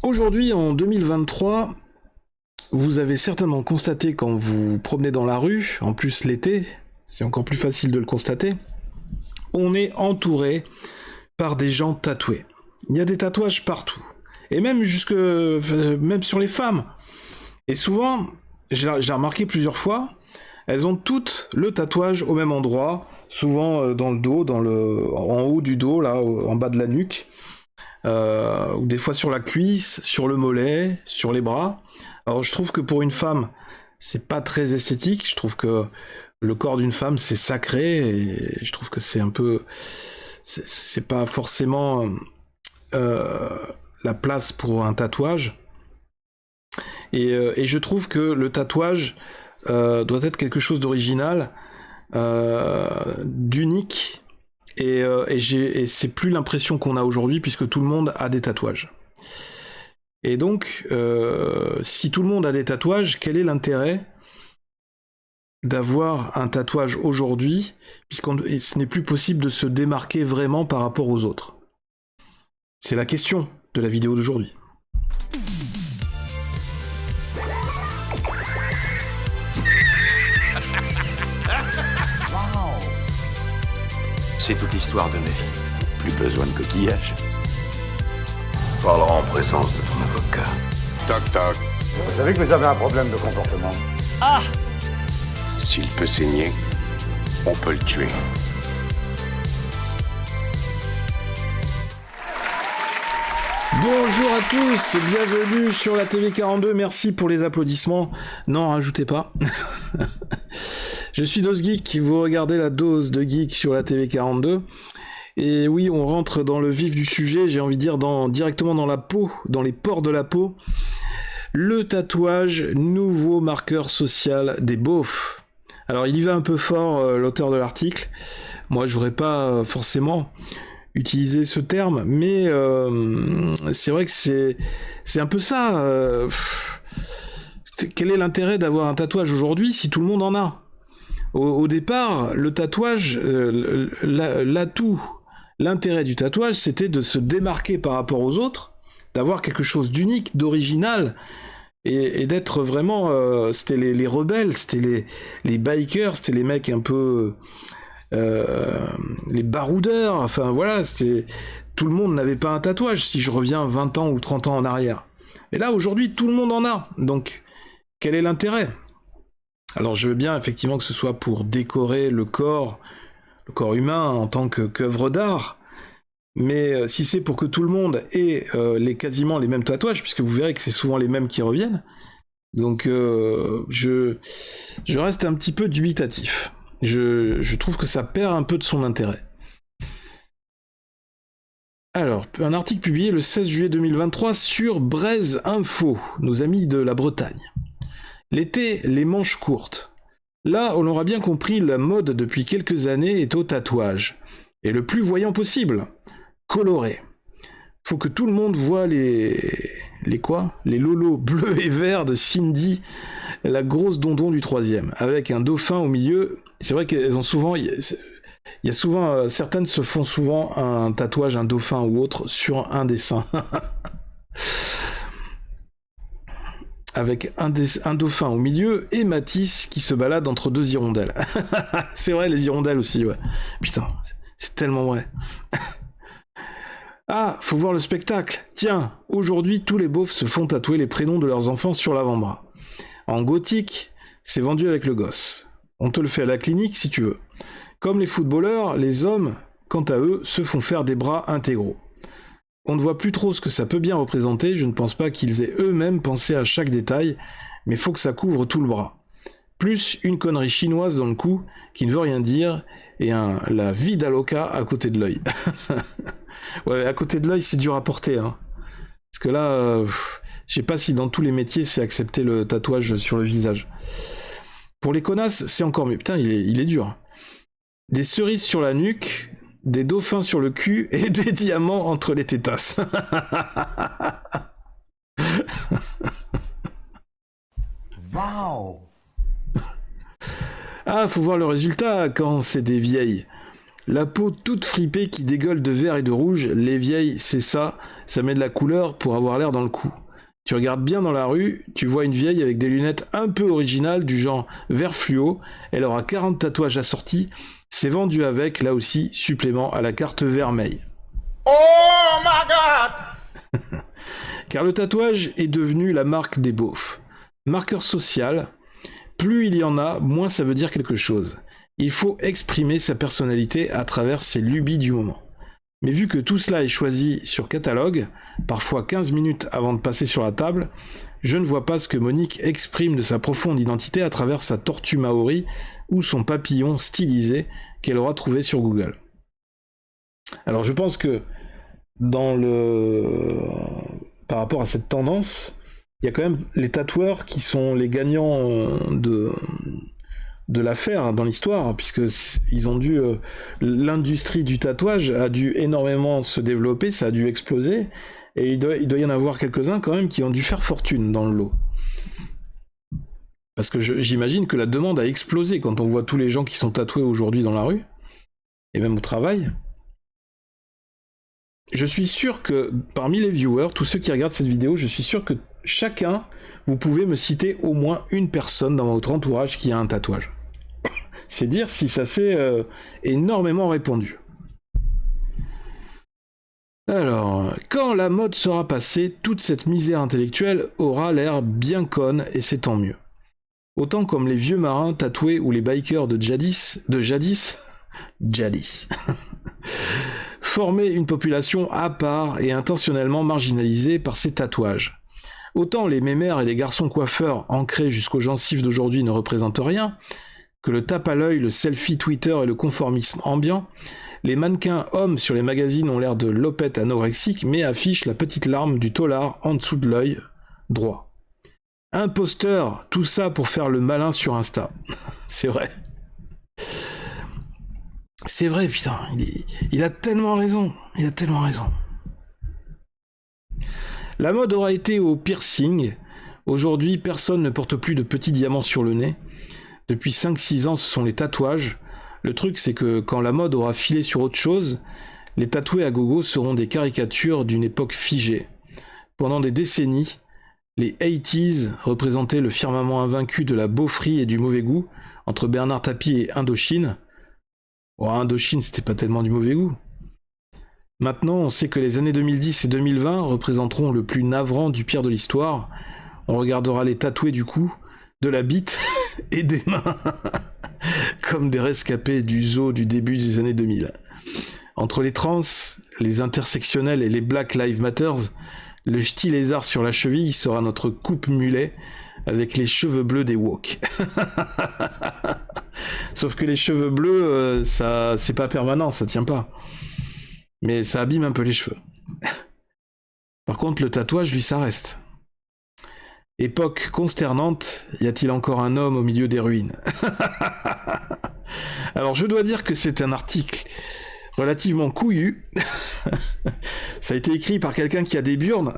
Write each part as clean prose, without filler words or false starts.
Aujourd'hui, en 2023, vous avez certainement constaté quand vous promenez dans la rue, en plus l'été, c'est encore plus facile de le constater, on est entouré par des gens tatoués. Il y a des tatouages partout. Et même même sur les femmes. Et souvent, j'ai remarqué plusieurs fois, elles ont toutes le tatouage au même endroit, souvent dans le dos, en haut du dos, là, en bas de la nuque, ou des fois sur la cuisse, sur le mollet, sur les bras. Alors je trouve que pour une femme, c'est pas très esthétique. Je trouve que le corps d'une femme, c'est sacré, et je trouve que c'est un peu... C'est pas forcément la place pour un tatouage. Et je trouve que le tatouage doit être quelque chose d'original, d'unique, et c'est plus l'impression qu'on a aujourd'hui, puisque tout le monde a des tatouages. Et donc, si tout le monde a des tatouages, quel est l'intérêt d'avoir un tatouage aujourd'hui, ce n'est plus possible de se démarquer vraiment par rapport aux autres? C'est la question de la vidéo d'aujourd'hui. C'est toute l'histoire de ma vie. Plus besoin de coquillage. Parlera en présence de ton avocat. Toc toc. Vous savez que vous avez un problème de comportement. Ah! S'il peut saigner, on peut le tuer. Bonjour à tous, bienvenue sur la TV42, merci pour les applaudissements. Non, rajoutez pas. Je suis Dose Geek, vous regardez la dose de geek sur la TV42. Et oui, on rentre dans le vif du sujet, j'ai envie de dire directement dans la peau, dans les pores de la peau. Le tatouage, nouveau marqueur social des beaufs. Alors il y va un peu fort, l'auteur de l'article. Moi, j'aurais pas forcément utilisé ce terme, mais c'est vrai que c'est un peu ça. Quel est l'intérêt d'avoir un tatouage aujourd'hui si tout le monde en a ? Au départ, le tatouage, l'atout, l'intérêt du tatouage, c'était de se démarquer par rapport aux autres, d'avoir quelque chose d'unique, d'original, et d'être vraiment... c'était les rebelles, c'était les bikers, c'était les mecs un peu... les baroudeurs, enfin voilà, c'était... Tout le monde n'avait pas un tatouage, si je reviens 20 ans ou 30 ans en arrière. Et là, aujourd'hui, tout le monde en a. Donc, quel est l'intérêt ? Alors je veux bien effectivement que ce soit pour décorer le corps humain en tant qu'œuvre d'art, mais si c'est pour que tout le monde ait quasiment les mêmes tatouages, puisque vous verrez que c'est souvent les mêmes qui reviennent, donc je reste un petit peu dubitatif. Je trouve que ça perd un peu de son intérêt. Alors, un article publié le 16 juillet 2023 sur Braise Info, nos amis de la Bretagne. L'été, les manches courtes. Là, on aura bien compris, la mode depuis quelques années est au tatouage. Et le plus voyant possible. Coloré. Faut que tout le monde voit les quoi ? Les lolos bleus et verts de Cindy, la grosse dondon du 3e, avec un dauphin au milieu. C'est vrai qu'elles ont souvent... certaines se font souvent un tatouage, un dauphin ou autre, sur un des seins. Avec un dauphin au milieu et Matisse qui se balade entre deux hirondelles. C'est vrai, les hirondelles aussi, ouais. Putain, c'est tellement vrai. Ah, faut voir le spectacle. Tiens, aujourd'hui, tous les beaufs se font tatouer les prénoms de leurs enfants sur l'avant-bras. En gothique, c'est vendu avec le gosse. On te le fait à la clinique si tu veux. Comme les footballeurs, les hommes, quant à eux, se font faire des bras intégraux. On ne voit plus trop ce que ça peut bien représenter, je ne pense pas qu'ils aient eux-mêmes pensé à chaque détail, mais faut que ça couvre tout le bras. Plus une connerie chinoise dans le cou, qui ne veut rien dire, et la vida loca à côté de l'œil. Ouais, à côté de l'œil, c'est dur à porter, hein. Parce que là, je sais pas si dans tous les métiers, c'est accepter le tatouage sur le visage. Pour les connasses, c'est encore mieux. Putain, il est dur. Des cerises sur la nuque... Des dauphins sur le cul et des diamants entre les tétasses. Waouh! Ah, faut voir le résultat quand c'est des vieilles. La peau toute fripée qui dégueule de vert et de rouge, les vieilles, c'est ça, ça met de la couleur pour avoir l'air dans le coup. Tu regardes bien dans la rue, tu vois une vieille avec des lunettes un peu originales du genre vert fluo, elle aura 40 tatouages assortis, c'est vendu avec, là aussi, supplément à la carte vermeille. Oh my god! Car le tatouage est devenu la marque des beaufs. Marqueur social, plus il y en a, moins ça veut dire quelque chose. Il faut exprimer sa personnalité à travers ses lubies du moment. Mais vu que tout cela est choisi sur catalogue, parfois 15 minutes avant de passer sur la table, je ne vois pas ce que Monique exprime de sa profonde identité à travers sa tortue maori ou son papillon stylisé qu'elle aura trouvé sur Google. Alors je pense que par rapport à cette tendance, il y a quand même les tatoueurs qui sont les gagnants de l'affaire dans l'histoire, puisque ils ont dû l'industrie du tatouage a dû énormément se développer, ça a dû exploser, et il doit y en avoir quelques-uns quand même qui ont dû faire fortune dans le lot. Parce que j'imagine que la demande a explosé quand on voit tous les gens qui sont tatoués aujourd'hui dans la rue, et même au travail. Je suis sûr que parmi les viewers, tous ceux qui regardent cette vidéo, je suis sûr que chacun, vous pouvez me citer au moins une personne dans votre entourage qui a un tatouage. C'est dire si ça s'est énormément répandu. Alors, quand la mode sera passée, toute cette misère intellectuelle aura l'air bien conne et c'est tant mieux. Autant comme les vieux marins tatoués ou les bikers de jadis, former une population à part et intentionnellement marginalisée par ces tatouages. Autant les mémères et les garçons coiffeurs ancrés jusqu'aux gencives d'aujourd'hui ne représentent rien, que le tape à l'œil, le selfie Twitter et le conformisme ambiant, les mannequins hommes sur les magazines ont l'air de lopettes anorexiques mais affichent la petite larme du tolard en dessous de l'œil droit. Imposteur, tout ça pour faire le malin sur Insta. C'est vrai. C'est vrai, putain, il a tellement raison. Il a tellement raison. La mode aura été au piercing. Aujourd'hui, personne ne porte plus de petits diamants sur le nez. Depuis 5-6 ans, ce sont les tatouages. Le truc, c'est que quand la mode aura filé sur autre chose, les tatoués à gogo seront des caricatures d'une époque figée. Pendant des décennies, les 80s représentaient le firmament invaincu de la beaufrie et du mauvais goût entre Bernard Tapie et Indochine. Bon, Indochine, c'était pas tellement du mauvais goût. Maintenant, on sait que les années 2010 et 2020 représenteront le plus navrant du pire de l'histoire. On regardera les tatoués du cou, de la bite et des mains, comme des rescapés du zoo du début des années 2000. Entre les trans, les intersectionnels et les Black Lives Matters, le ch'ti lézard sur la cheville sera notre coupe mulet avec les cheveux bleus des woke. Sauf que les cheveux bleus, ça, c'est pas permanent, ça tient pas. Mais ça abîme un peu les cheveux. Par contre, le tatouage, lui, ça reste. Époque consternante, y a-t-il encore un homme au milieu des ruines? Alors, je dois dire que c'est un article relativement couillu. Ça a été écrit par quelqu'un qui a des burnes.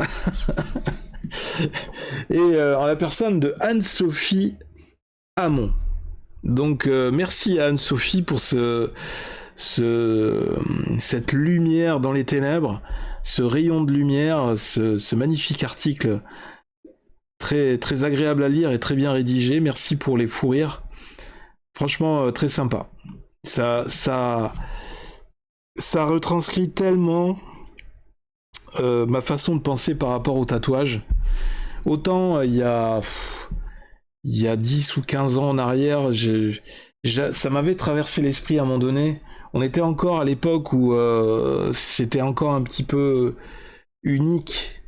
Et en la personne de Anne-Sophie Hamon. Donc, merci à Anne-Sophie pour cette lumière dans les ténèbres, ce rayon de lumière, ce magnifique article très, très agréable à lire et très bien rédigé. Merci pour les fous rires. Franchement, très sympa. Ça retranscrit tellement ma façon de penser par rapport au tatouage. Autant il y a 10 ou 15 ans en arrière, ça m'avait traversé l'esprit à un moment donné. On était encore à l'époque où c'était encore un petit peu unique,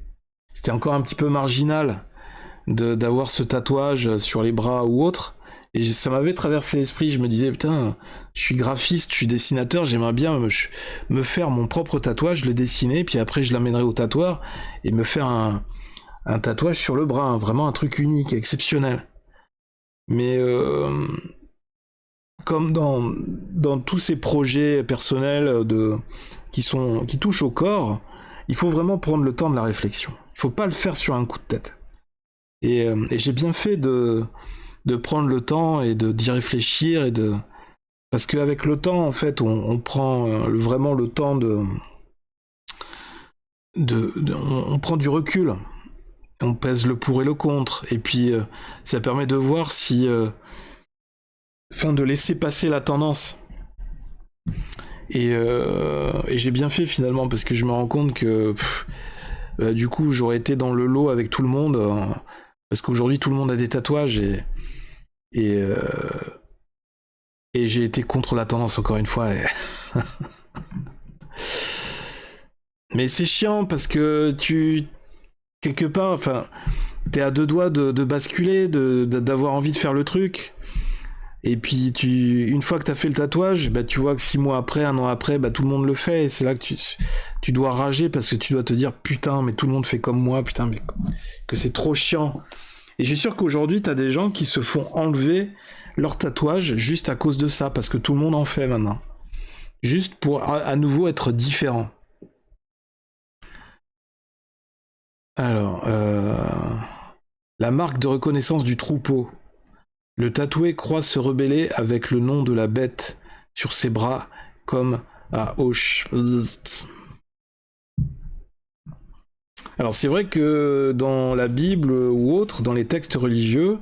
c'était encore un petit peu marginal d'avoir ce tatouage sur les bras ou autre. Et ça m'avait traversé l'esprit, je me disais, putain, je suis graphiste, je suis dessinateur, j'aimerais bien me faire mon propre tatouage, le dessiner, puis après je l'amènerai au tatoueur et me faire un tatouage sur le bras, vraiment un truc unique, exceptionnel. Mais comme dans tous ces projets personnels qui touchent au corps, il faut vraiment prendre le temps de la réflexion. Il faut pas le faire sur un coup de tête. Et j'ai bien fait de prendre le temps et d'y réfléchir parce qu'avec le temps, en fait, on prend vraiment le temps on prend du recul, on pèse le pour et le contre, et puis ça permet de voir si, de laisser passer la tendance. Et j'ai bien fait finalement, parce que je me rends compte que du coup j'aurais été dans le lot avec tout le monde, parce qu'aujourd'hui tout le monde a des tatouages, et j'ai été contre la tendance encore une fois. Mais c'est chiant parce que quelque part, t'es à deux doigts de basculer, d'avoir envie de faire le truc. Et puis une fois que t'as fait le tatouage, tu vois que 6 mois après, 1 an après, tout le monde le fait. Et c'est là que tu dois rager parce que tu dois te dire putain, mais tout le monde fait comme moi, putain, mais que c'est trop chiant. Et je suis sûr qu'aujourd'hui, t'as des gens qui se font enlever leur tatouage juste à cause de ça, parce que tout le monde en fait maintenant. Juste pour à nouveau être différent. Alors, la marque de reconnaissance du troupeau. Le tatoué croit se rebeller avec le nom de la bête sur ses bras, comme à Auschwitz. Alors c'est vrai que dans la Bible ou autre, dans les textes religieux,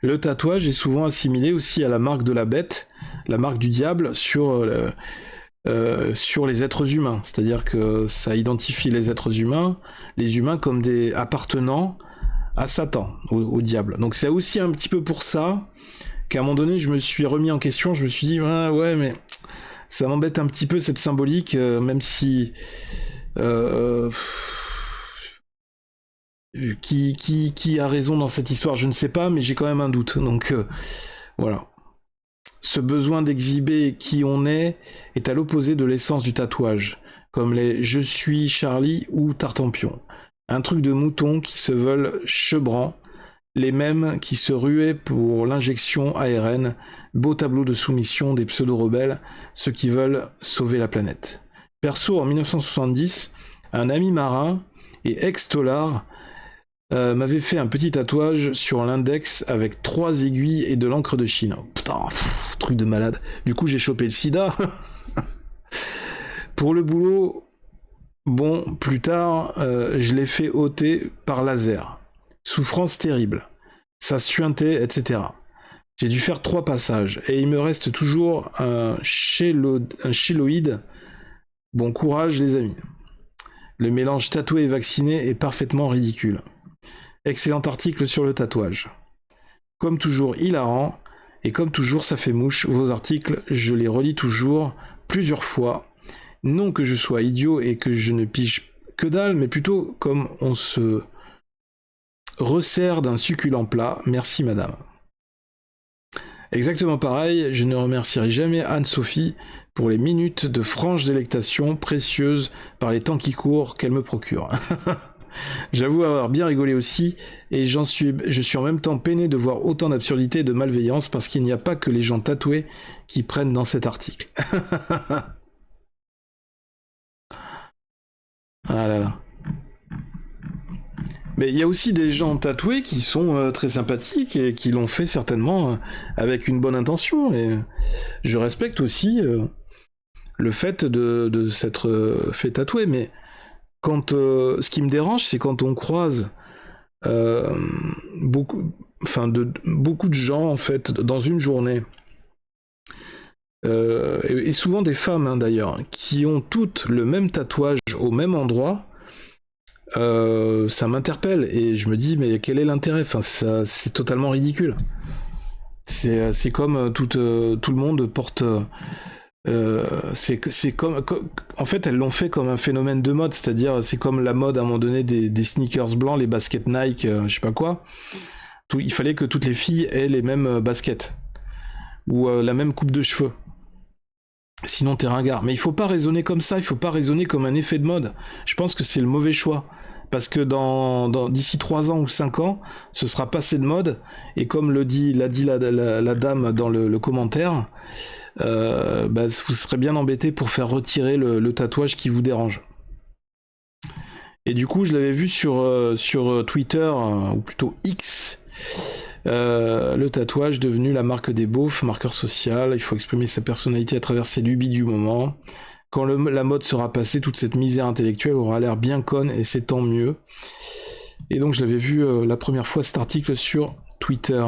le tatouage est souvent assimilé aussi à la marque de la bête, la marque du diable sur les êtres humains. C'est-à-dire que ça identifie les êtres humains, les humains comme des appartenant à Satan, au diable. Donc c'est aussi un petit peu pour ça qu'à un moment donné, je me suis remis en question, je me suis dit, ouais, mais ça m'embête un petit peu cette symbolique, même si... Qui a raison dans cette histoire, je ne sais pas, mais j'ai quand même un doute. Donc voilà. Ce besoin d'exhiber qui on est à l'opposé de l'essence du tatouage, comme les « je suis Charlie » ou « Tartampion ». Un truc de moutons qui se veulent chebrants, les mêmes qui se ruaient pour l'injection ARN, beau tableau de soumission des pseudo-rebelles, ceux qui veulent sauver la planète. Perso, en 1970, un ami marin et ex-tolard m'avait fait un petit tatouage sur l'index avec 3 aiguilles et de l'encre de Chine. Putain, truc de malade. Du coup, j'ai chopé le sida. Pour le boulot, bon, plus tard, je l'ai fait ôter par laser. Souffrance terrible. Ça suintait, etc. J'ai dû faire 3 passages, et il me reste toujours un chéloïde. Bon courage, les amis. Le mélange tatoué et vacciné est parfaitement ridicule. Excellent article sur le tatouage. Comme toujours hilarant, et comme toujours ça fait mouche, vos articles, je les relis toujours, plusieurs fois. Non que je sois idiot et que je ne pige que dalle, mais plutôt comme on se resserre d'un succulent plat. Merci madame. Exactement pareil, je ne remercierai jamais Anne-Sophie pour les minutes de franche délectation précieuses par les temps qui courent qu'elle me procure. J'avoue avoir bien rigolé aussi, et je suis en même temps peiné de voir autant d'absurdité et de malveillance, parce qu'il n'y a pas que les gens tatoués qui prennent dans cet article. Ah là là. Mais il y a aussi des gens tatoués qui sont très sympathiques et qui l'ont fait certainement avec une bonne intention, et je respecte aussi le fait de s'être fait tatouer, mais quand ce qui me dérange, c'est quand on croise beaucoup de gens en fait dans une journée, et souvent des femmes d'ailleurs, qui ont toutes le même tatouage au même endroit. Ça m'interpelle et je me dis mais quel est l'intérêt? Enfin, ça, c'est totalement ridicule. C'est comme tout le monde porte. C'est comme en fait elles l'ont fait comme un phénomène de mode, c'est-à-dire c'est comme la mode à un moment donné des sneakers blancs, les baskets Nike, je sais pas quoi. Il fallait que toutes les filles aient les mêmes baskets ou la même coupe de cheveux. Sinon t'es ringard. Mais il faut pas raisonner comme ça, il faut pas raisonner comme un effet de mode. Je pense que c'est le mauvais choix. Parce que d'ici 3 ans ou 5 ans, ce sera passé de mode, et comme l'a dit la dame dans le commentaire, vous serez bien embêté pour faire retirer le tatouage qui vous dérange. Et du coup, je l'avais vu sur Twitter, ou plutôt X, le tatouage devenu la marque des beaufs, marqueur social, il faut exprimer sa personnalité à travers ses lubies du moment. Quand la mode sera passée, toute cette misère intellectuelle aura l'air bien conne et c'est tant mieux. Et donc je l'avais vu la première fois cet article sur Twitter.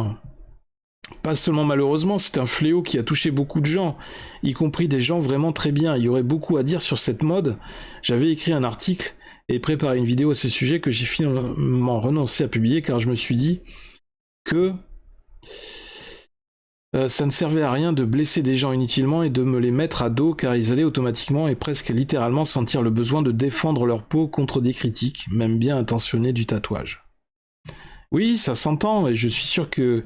Pas seulement malheureusement, c'est un fléau qui a touché beaucoup de gens, y compris des gens vraiment très bien. Il y aurait beaucoup à dire sur cette mode. J'avais écrit un article et préparé une vidéo à ce sujet que j'ai finalement renoncé à publier car je me suis dit que ça ne servait à rien de blesser des gens inutilement et de me les mettre à dos car ils allaient automatiquement et presque littéralement sentir le besoin de défendre leur peau contre des critiques, même bien intentionnées du tatouage. Oui, ça s'entend, et je suis sûr que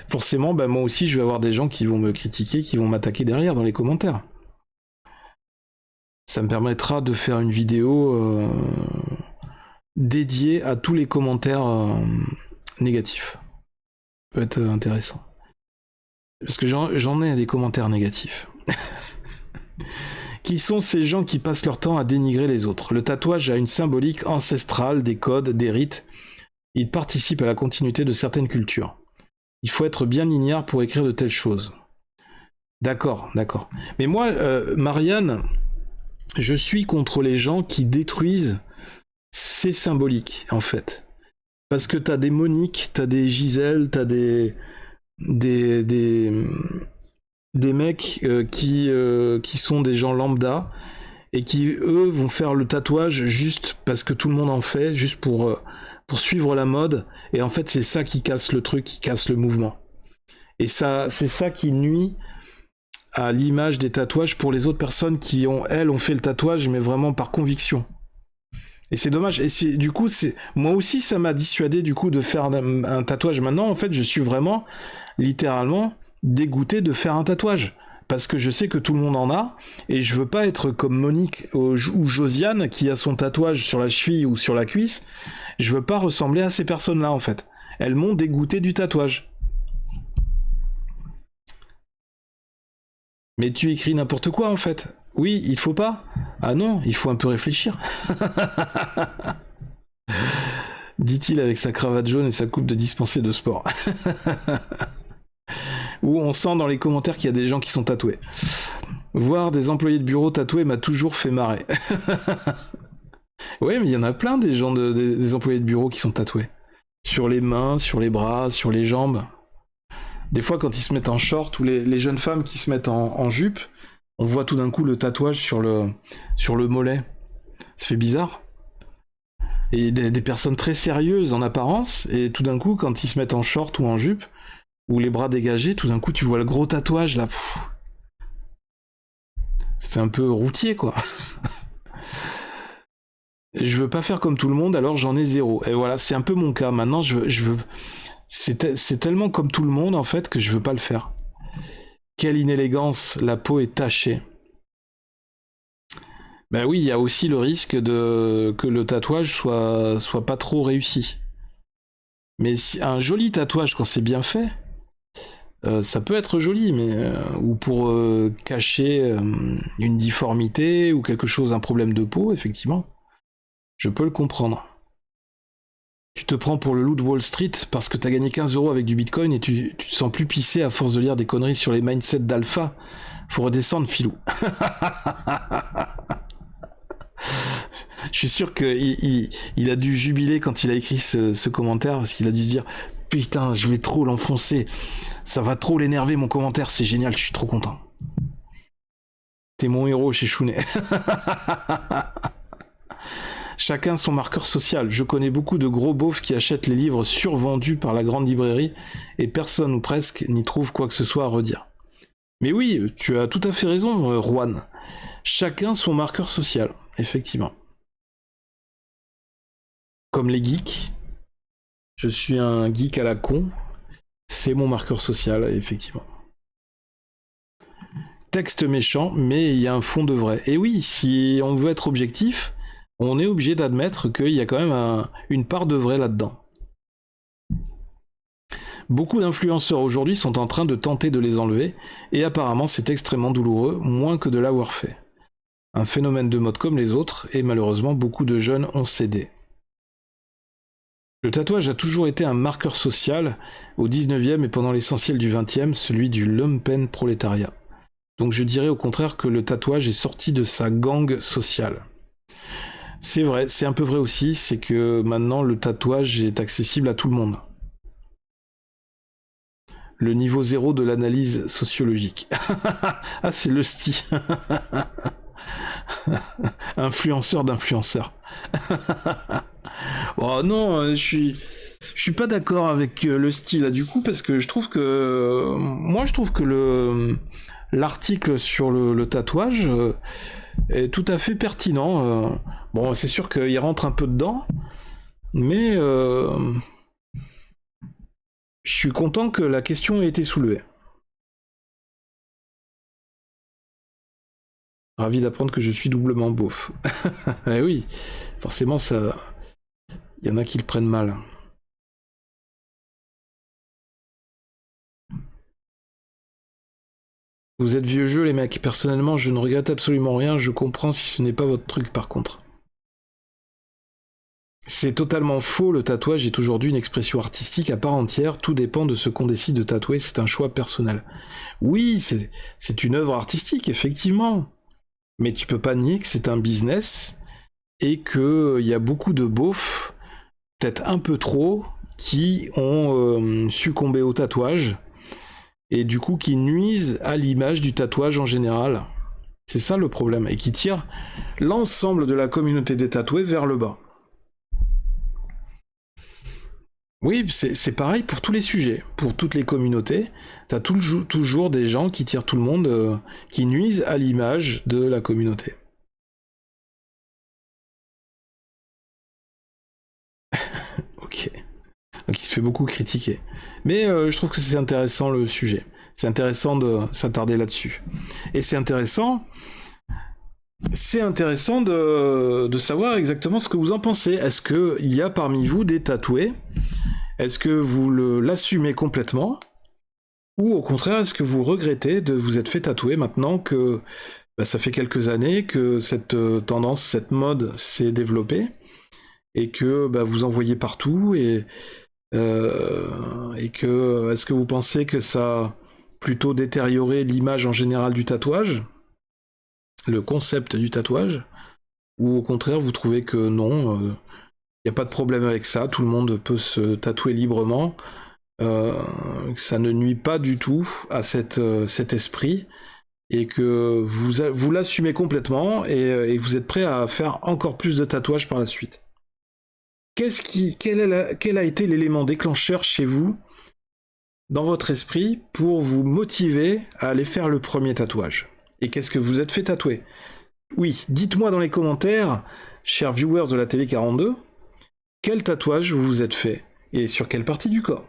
forcément, moi aussi, je vais avoir des gens qui vont me critiquer, qui vont m'attaquer derrière dans les commentaires. Ça me permettra de faire une vidéo dédiée à tous les commentaires négatifs. Ça peut être intéressant. Parce que j'en ai des commentaires négatifs. Qui sont ces gens qui passent leur temps à dénigrer les autres? Le tatouage a une symbolique ancestrale, des codes, des rites. Il participe à la continuité de certaines cultures. Il faut être bien ignare pour écrire de telles choses. D'accord. Mais moi, Marianne, je suis contre les gens qui détruisent ces symboliques, en fait. Parce que t'as des Monique, t'as des Gisèle, t'as des mecs qui sont des gens lambda et qui, eux, vont faire le tatouage juste parce que tout le monde en fait, juste pour suivre la mode, et en fait c'est ça qui casse le truc, qui casse le mouvement. Et ça, c'est ça qui nuit à l'image des tatouages pour les autres personnes qui ont fait le tatouage, mais vraiment par conviction. Et c'est dommage. Et du coup, moi aussi ça m'a dissuadé du coup de faire un tatouage. Maintenant, en fait, je suis vraiment, littéralement, dégoûté de faire un tatouage. Parce que je sais que tout le monde en a, et je veux pas être comme Monique ou Josiane qui a son tatouage sur la cheville ou sur la cuisse. Je veux pas ressembler à ces personnes-là, en fait. Elles m'ont dégoûté du tatouage. Mais tu écris n'importe quoi, en fait. Oui, il faut pas. Ah non, il faut un peu réfléchir. Dit-il avec sa cravate jaune et sa coupe de dispensé de sport. Où on sent dans les commentaires qu'il y a des gens qui sont tatoués. Voir des employés de bureau tatoués m'a toujours fait marrer. Ouais, mais il y en a plein des gens, des employés de bureau qui sont tatoués. Sur les mains, sur les bras, sur les jambes. Des fois, quand ils se mettent en short, ou les jeunes femmes qui se mettent en jupe, on voit tout d'un coup le tatouage sur le mollet. Ça fait bizarre. Et des personnes très sérieuses en apparence, et tout d'un coup, quand ils se mettent en short ou en jupe, ou les bras dégagés, tout d'un coup tu vois le gros tatouage là. Ça fait un peu routier quoi. Je veux pas faire comme tout le monde, alors j'en ai zéro. Et voilà, c'est un peu mon cas. Maintenant je veux... C'est tellement comme tout le monde en fait que je veux pas le faire. Quelle inélégance, la peau est tachée. Ben oui, il y a aussi le risque que le tatouage soit pas trop réussi. Mais un joli tatouage quand c'est bien fait, ça peut être joli, mais ou pour cacher une difformité ou quelque chose, un problème de peau, effectivement, je peux le comprendre. Tu te prends pour le loup de Wall Street parce que t'as gagné 15 € avec du Bitcoin et tu te sens plus pissé à force de lire des conneries sur les mindsets d'alpha. Faut redescendre, filou. Je suis sûr qu'il a dû jubiler quand il a écrit ce commentaire, parce qu'il a dû se dire « Putain, je vais trop l'enfoncer. Ça va trop l'énerver, mon commentaire. C'est génial, je suis trop content. » T'es mon héros chez Chounet. Chacun son marqueur social. Je connais beaucoup de gros beaufs qui achètent les livres survendus par la grande librairie et personne ou presque n'y trouve quoi que ce soit à redire. Mais oui, tu as tout à fait raison, Juan. Chacun son marqueur social, effectivement. Comme les geeks, je suis un geek à la con, c'est mon marqueur social, effectivement. Texte méchant, mais il y a un fond de vrai. Et oui, si on veut être objectif, on est obligé d'admettre qu'il y a quand même une part de vrai là-dedans. Beaucoup d'influenceurs aujourd'hui sont en train de tenter de les enlever, et apparemment c'est extrêmement douloureux, moins que de l'avoir fait. Un phénomène de mode comme les autres, et malheureusement beaucoup de jeunes ont cédé. Le tatouage a toujours été un marqueur social, au 19e et pendant l'essentiel du 20e, celui du lumpen prolétariat. Donc je dirais au contraire que le tatouage est sorti de sa gangue sociale. C'est vrai, c'est un peu vrai aussi, c'est que maintenant le tatouage est accessible à tout le monde. Le niveau 0 de l'analyse sociologique. Ah, c'est le style. Influenceur d'influenceur. Oh non, je suis pas d'accord avec le style là du coup, parce que je trouve que l'article sur le tatouage est tout à fait pertinent. Bon, c'est sûr qu'il rentre un peu dedans, mais je suis content que la question ait été soulevée. Ravi d'apprendre que je suis doublement beauf. Eh oui, forcément ça, il y en a qui le prennent mal. Vous êtes vieux jeu les mecs, personnellement je ne regrette absolument rien, je comprends si ce n'est pas votre truc par contre. C'est totalement faux, le tatouage est aujourd'hui une expression artistique à part entière, tout dépend de ce qu'on décide de tatouer, c'est un choix personnel. Oui, c'est une œuvre artistique, effectivement, mais tu peux pas nier que c'est un business, et qu'il y a beaucoup de beaufs, peut-être un peu trop, qui ont succombé au tatouage, et du coup qui nuisent à l'image du tatouage en général. C'est ça le problème, et qui tirent l'ensemble de la communauté des tatoués vers le bas. Oui, c'est pareil pour tous les sujets, pour toutes les communautés, t'as toujours des gens qui tirent tout le monde, qui nuisent à l'image de la communauté. Ok. Donc il se fait beaucoup critiquer. Mais je trouve que c'est intéressant le sujet. C'est intéressant de s'attarder là-dessus. Et c'est intéressant de savoir exactement ce que vous en pensez. Est-ce qu'il y a parmi vous des tatoués? Est-ce que vous l'assumez complètement? Ou au contraire, est-ce que vous regrettez de vous être fait tatouer maintenant que ça fait quelques années que cette tendance, cette mode s'est développée et que vous en voyez partout et que est-ce que vous pensez que ça a plutôt détérioré l'image en général du tatouage, le concept du tatouage, ou au contraire vous trouvez que non, il n'y a pas de problème avec ça, tout le monde peut se tatouer librement, que ça ne nuit pas du tout à cet esprit, et que vous l'assumez complètement et vous êtes prêt à faire encore plus de tatouages par la suite. Quel a été l'élément déclencheur chez vous, dans votre esprit, pour vous motiver à aller faire le premier tatouage? Et qu'est-ce que vous êtes fait tatouer? Oui, dites-moi dans les commentaires, chers viewers de la TV 42, quel tatouage vous vous êtes fait et sur quelle partie du corps?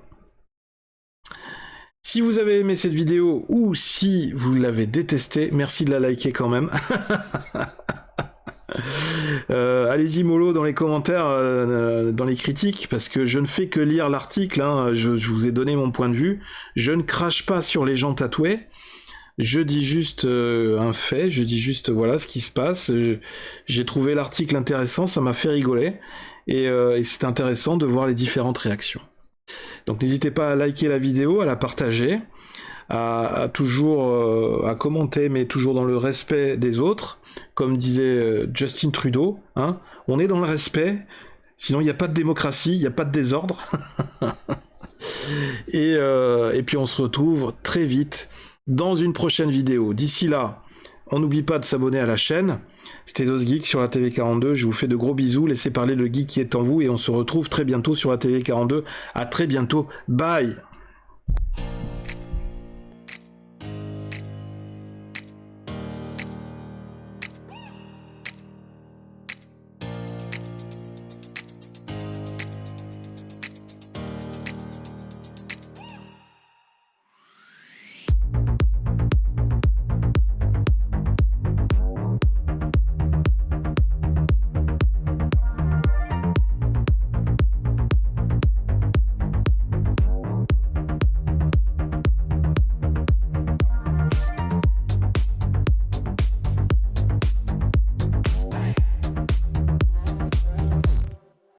Si vous avez aimé cette vidéo ou si vous l'avez détestée, merci de la liker quand même. Allez-y mollo dans les commentaires, dans les critiques, parce que je ne fais que lire l'article, hein, je vous ai donné mon point de vue, je ne crache pas sur les gens tatoués, je dis juste un fait, je dis juste voilà ce qui se passe, j'ai trouvé l'article intéressant, ça m'a fait rigoler, et c'est intéressant de voir les différentes réactions. Donc n'hésitez pas à liker la vidéo, à la partager, à toujours à commenter, mais toujours dans le respect des autres, comme disait Justin Trudeau, hein, on est dans le respect, sinon il n'y a pas de démocratie, il n'y a pas de désordre. Et puis on se retrouve très vite dans une prochaine vidéo. D'ici là, on n'oublie pas de s'abonner à la chaîne. C'était DosGeek sur la TV 42, je vous fais de gros bisous, laissez parler le geek qui est en vous, et on se retrouve très bientôt sur la TV 42. À très bientôt, bye.